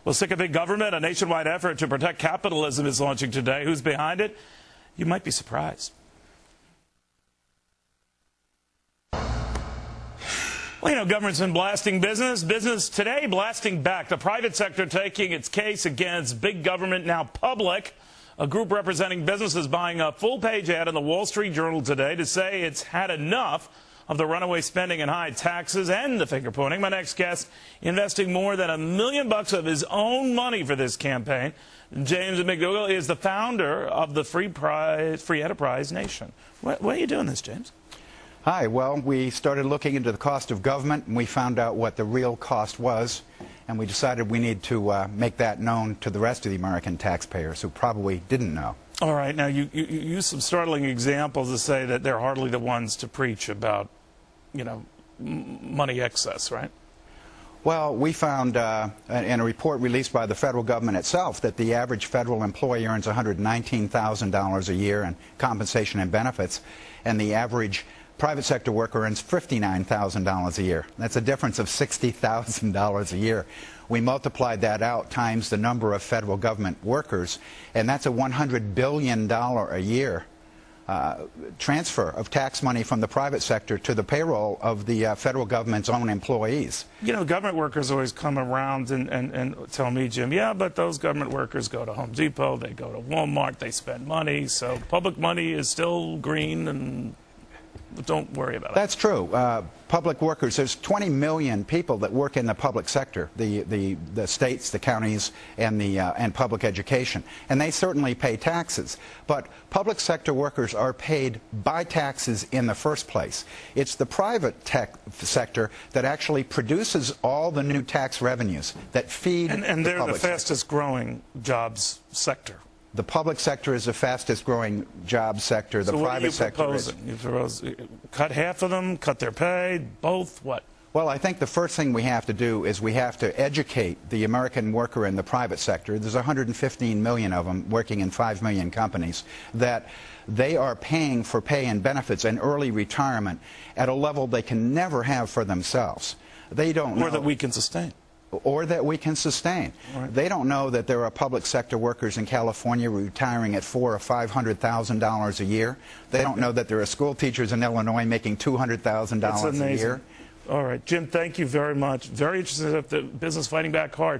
Well, sick of big government, a nationwide effort to protect capitalism is launching today. Who's behind it? You might be surprised. Well, you know, government's been blasting business. Business today blasting back. The private sector taking its case against big government, now public. A group representing businesses buying a full-page ad in the Wall Street Journal today to say it's had enough of the runaway spending and high taxes and the finger-pointing. My next guest investing more than $1 million of his own money for this campaign. James MacDougald is the founder of the Free Enterprise Nation. Why are you doing this, James? Hi. Well, we started looking into the cost of government, and we found out what the real cost was, and we decided we need to make that known to the rest of the American taxpayers who probably didn't know. All right. Now, you use some startling examples to say that they're hardly the ones to preach about, you know, money excess, right? Well, we found in a report released by the federal government itself that the average federal employee earns $119,000 a year in compensation and benefits, and the average private sector worker earns $59,000 a year. That's a difference of $60,000 a year. We multiplied that out times the number of federal government workers, and that's a $100 billion a year transfer of tax money from the private sector to the payroll of the federal government's own employees. You know, government workers always come around and tell me, Jim, yeah, but those government workers go to Home Depot, they go to Walmart, they spend money, so public money is still green, and don't worry about it. That's true. Public workers, there's 20 million people that work in the public sector, the states, the counties, and public education. And they certainly pay taxes. But public sector workers are paid by taxes in the first place. It's the private sector that actually produces all the new tax revenues that feed the public sector. And they're the fastest growing jobs sector. The public sector is the fastest growing job sector. The private sector is. You propose cut half of them, cut their pay, both, what? Well, I think the first thing we have to do is we have to educate the American worker in the private sector. There's 115 million of them working in 5 million companies that they are paying for pay and benefits and early retirement at a level they can never have for themselves. They don't know. Or that we can sustain. Or that we can sustain. Right. They don't know that there are public sector workers in California retiring at $400,000 or $500,000 a year. They don't know that there are school teachers in Illinois making $200,000 a year. All right, Jim, thank you very much. Very interested in the business fighting back hard.